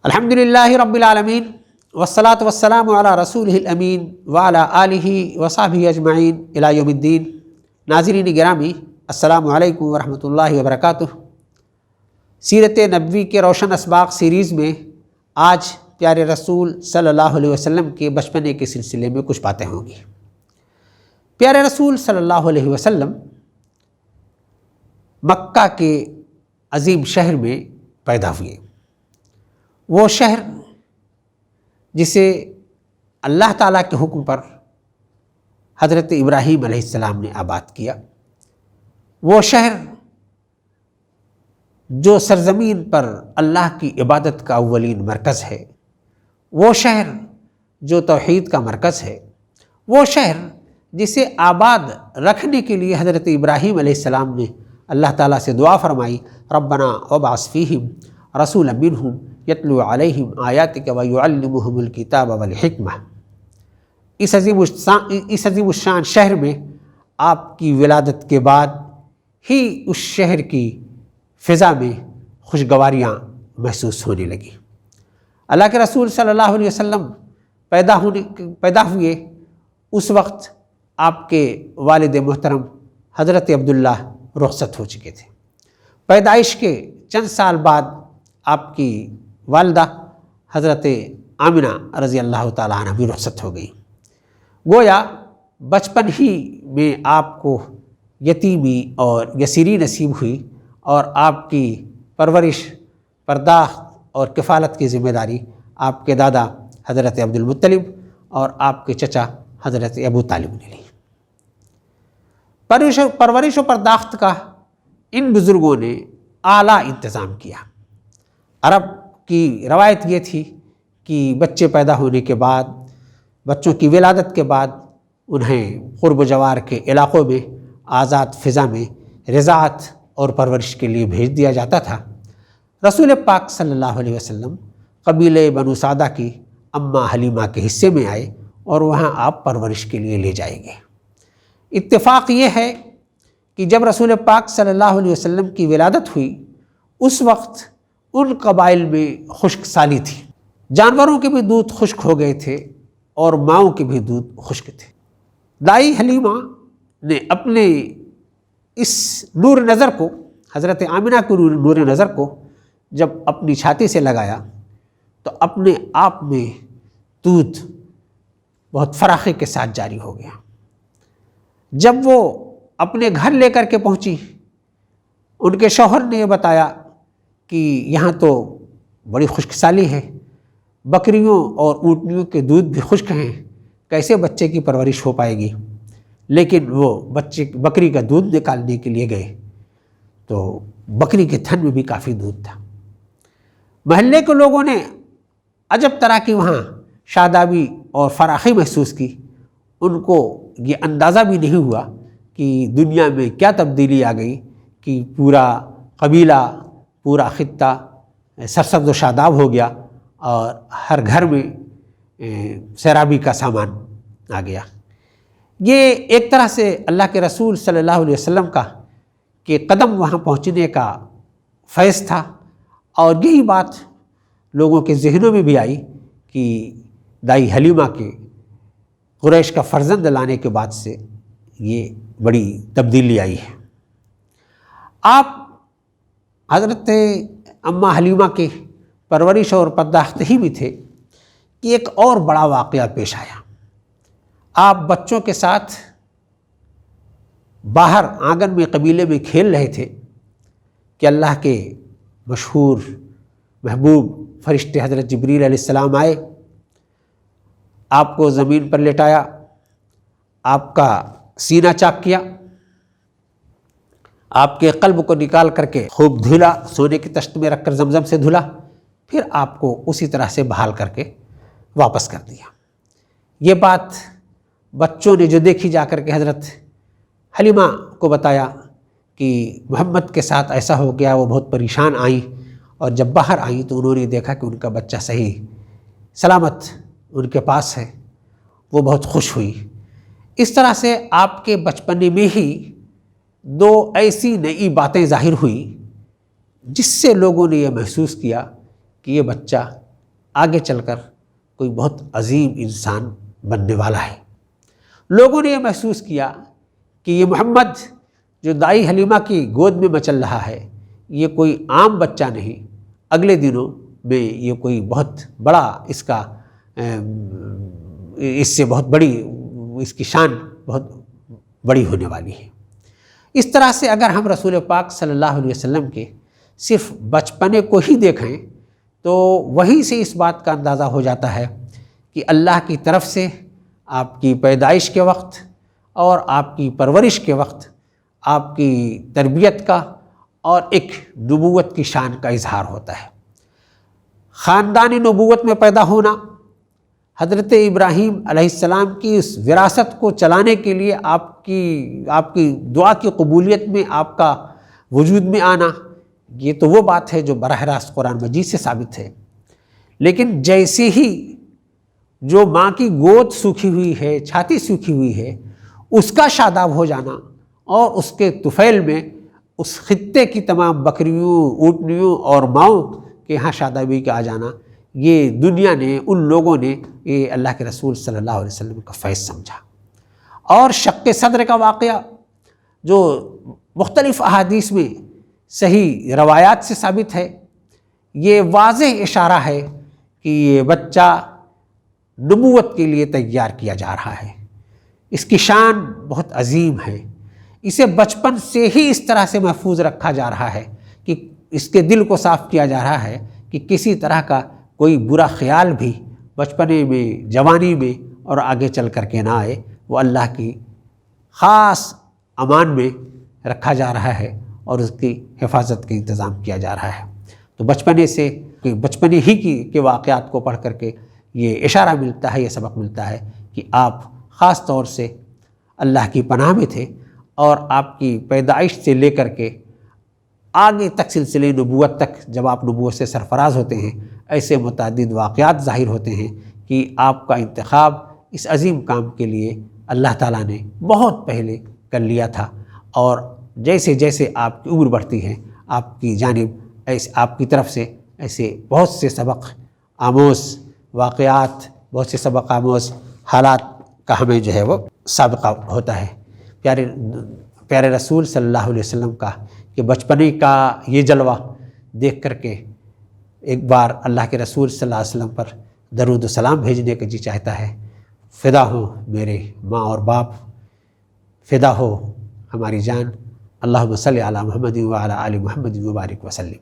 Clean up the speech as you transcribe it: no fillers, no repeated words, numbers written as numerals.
الحمدللہ رب العالمین والصلاة والسلام علی رسولہ الامین وعلی آلہ وصحبہ اجمعین الی یوم الدین۔ ناظرین گرامی، السلام علیکم ورحمۃ اللہ وبرکاتہ۔ سیرت نبوی کے روشن اسباق سیریز میں آج پیارے رسول صلی اللہ علیہ وسلم کے بچپنے کے سلسلے میں کچھ باتیں ہوں گی۔ پیارے رسول صلی اللہ علیہ وسلم مکہ کے عظیم شہر میں پیدا ہوئے، وہ شہر جسے اللہ تعالیٰ کے حکم پر حضرت ابراہیم علیہ السلام نے آباد کیا، وہ شہر جو سرزمین پر اللہ کی عبادت کا اولین مرکز ہے، وہ شہر جو توحید کا مرکز ہے، وہ شہر جسے آباد رکھنے کے لیے حضرت ابراہیم علیہ السلام نے اللہ تعالیٰ سے دعا فرمائی، ربنا وابعث فیہم رسولا منہم یتلو علیہم آیاتک ویعلمہم الکتاب والحکمہ۔ اس عظیم الشان شہر میں آپ کی ولادت کے بعد ہی اس شہر کی فضا میں خوشگواریاں محسوس ہونے لگیں۔ اللہ کے رسول صلی اللہ علیہ وسلم پیدا ہوئے اس وقت آپ کے والد محترم حضرت عبداللہ رخصت ہو چکے تھے۔ پیدائش کے چند سال بعد آپ کی والدہ حضرت آمنہ رضی اللہ تعالیٰ عنہ بھی رخصت ہو گئی۔ گویا بچپن ہی میں آپ کو یتیمی اور یسیری نصیب ہوئی، اور آپ کی پرورش، پرداخت اور کفالت کی ذمہ داری آپ کے دادا حضرت عبد المطلب اور آپ کے چچا حضرت ابو طالب نے لی۔ پرورش و پرداخت کا ان بزرگوں نے اعلیٰ انتظام کیا۔ عرب کی روایت یہ تھی کہ بچے پیدا ہونے کے بعد، بچوں کی ولادت کے بعد انہیں قرب و جوار کے علاقوں میں آزاد فضا میں رضاعت اور پرورش کے لیے بھیج دیا جاتا تھا۔ رسول پاک صلی اللہ علیہ وسلم قبیلہ بنو سعدہ کی اماں حلیمہ کے حصے میں آئے اور وہاں آپ پرورش کے لیے لے جائے گئے۔ اتفاق یہ ہے کہ جب رسول پاک صلی اللہ علیہ وسلم کی ولادت ہوئی، اس وقت ان قبائل میں خشک سالی تھی، جانوروں کے بھی دودھ خشک ہو گئے تھے اور ماؤں کے بھی دودھ خشک تھے۔ دائی حلیمہ نے اپنے اس نور نظر کو، حضرت آمنہ کو نور نظر کو جب اپنی چھاتی سے لگایا تو اپنے آپ میں دودھ بہت فراخی کے ساتھ جاری ہو گیا۔ جب وہ اپنے گھر لے کر کے پہنچی، ان کے شوہر نے یہ بتایا کہ یہاں تو بڑی خشک سالی ہے، بکریوں اور اونٹنیوں کے دودھ بھی خشک ہیں، کیسے بچے کی پرورش ہو پائے گی؟ لیکن وہ بکری کا دودھ نکالنے کے لیے گئے تو بکری کے تھن میں بھی کافی دودھ تھا۔ محلے کے لوگوں نے عجب طرح کی وہاں شادابی اور فراخی محسوس کی۔ ان کو یہ اندازہ بھی نہیں ہوا کہ دنیا میں کیا تبدیلی آ گئی کہ پورا قبیلہ، پورا خطہ سرسبز و شاداب ہو گیا اور ہر گھر میں سیرابی کا سامان آ گیا۔ یہ ایک طرح سے اللہ کے رسول صلی اللہ علیہ وسلم کا کہ قدم وہاں پہنچنے کا فیض تھا، اور یہی بات لوگوں کے ذہنوں میں بھی آئی کہ دائی حلیمہ کے قریش کا فرزند لانے کے بعد سے یہ بڑی تبدیلی آئی ہے۔ آپ حضرت اماں حلیمہ کے پرورش اور پرداخت ہی بھی تھے کہ ایک اور بڑا واقعہ پیش آیا۔ آپ بچوں کے ساتھ باہر آنگن میں قبیلے میں کھیل رہے تھے کہ اللہ کے مشہور محبوب فرشتے حضرت جبریل علیہ السلام آئے، آپ کو زمین پر لٹایا، آپ کا سینہ چاک کیا، آپ کے قلب کو نکال کر کے خوب دھلا، سونے کی تشت میں رکھ کر زمزم سے دھلا، پھر آپ کو اسی طرح سے بحال کر کے واپس کر دیا۔ یہ بات بچوں نے جو دیکھی، جا کر کے حضرت حلیمہ کو بتایا کہ محمد کے ساتھ ایسا ہو گیا۔ وہ بہت پریشان آئیں، اور جب باہر آئیں تو انہوں نے دیکھا کہ ان کا بچہ صحیح سلامت ان کے پاس ہے۔ وہ بہت خوش ہوئی۔ اس طرح سے آپ کے بچپنے میں ہی دو ایسی نئی باتیں ظاہر ہوئیں جس سے لوگوں نے یہ محسوس کیا کہ یہ بچہ آگے چل کر کوئی بہت عظیم انسان بننے والا ہے۔ لوگوں نے یہ محسوس کیا کہ یہ محمد جو دائی حلیمہ کی گود میں مچل رہا ہے یہ کوئی عام بچہ نہیں، اگلے دنوں میں یہ کوئی بہت بڑا اس سے بہت بڑی اس کی شان بہت بڑی ہونے والی ہے۔ اس طرح سے اگر ہم رسول پاک صلی اللہ علیہ وسلم کے صرف بچپنے کو ہی دیکھیں تو وہیں سے اس بات کا اندازہ ہو جاتا ہے کہ اللہ کی طرف سے آپ کی پیدائش کے وقت اور آپ کی پرورش کے وقت آپ کی تربیت کا اور ایک نبوت کی شان کا اظہار ہوتا ہے۔ خاندانی نبوت میں پیدا ہونا، حضرت ابراہیم علیہ السلام کی اس وراثت کو چلانے کے لیے آپ کی دعا کی قبولیت میں آپ کا وجود میں آنا، یہ تو وہ بات ہے جو براہ راست قرآن مجید سے ثابت ہے۔ لیکن جیسے ہی جو ماں کی گود سوکھی ہوئی ہے، چھاتی سوکھی ہوئی ہے، اس کا شاداب ہو جانا اور اس کے طفیل میں اس خطے کی تمام بکریوں، اونٹنیوں اور ماؤں کے یہاں شادابی کا آ جانا، یہ دنیا نے، ان لوگوں نے یہ اللہ کے رسول صلی اللہ علیہ وسلم کا فیض سمجھا۔ اور شق صدر کا واقعہ جو مختلف احادیث میں صحیح روایات سے ثابت ہے، یہ واضح اشارہ ہے کہ یہ بچہ نبوت کے لیے تیار کیا جا رہا ہے۔ اس کی شان بہت عظیم ہے، اسے بچپن سے ہی اس طرح سے محفوظ رکھا جا رہا ہے کہ اس کے دل کو صاف کیا جا رہا ہے کہ کسی طرح کا کوئی برا خیال بھی بچپنے میں، جوانی میں اور آگے چل کر کے نہ آئے۔ وہ اللہ کی خاص امان میں رکھا جا رہا ہے اور اس کی حفاظت کا انتظام کیا جا رہا ہے۔ تو بچپنے ہی کے واقعات کو پڑھ کر کے یہ اشارہ ملتا ہے، یہ سبق ملتا ہے کہ آپ خاص طور سے اللہ کی پناہ میں تھے، اور آپ کی پیدائش سے لے کر کے آگے تک سلسلے نبوت تک جب آپ نبوت سے سرفراز ہوتے ہیں، ایسے متعدد واقعات ظاہر ہوتے ہیں کہ آپ کا انتخاب اس عظیم کام کے لیے اللہ تعالیٰ نے بہت پہلے کر لیا تھا، اور جیسے جیسے آپ کی عمر بڑھتی ہے آپ کی جانب آپ کی طرف سے ایسے بہت سے سبق آموز واقعات، بہت سے سبق آموز حالات کا ہمیں جو ہے وہ سابقہ ہوتا ہے۔ پیارے رسول صلی اللہ علیہ وسلم کا کہ بچپنے کا یہ جلوہ دیکھ کر کے ایک بار اللہ کے رسول صلی اللہ علیہ وسلم پر درود و سلام بھیجنے کا جی چاہتا ہے۔ فدا ہو میرے ماں اور باپ، فدا ہو ہماری جان، اللہم صلی علی محمد وعلی آل محمد وبارک وسلم۔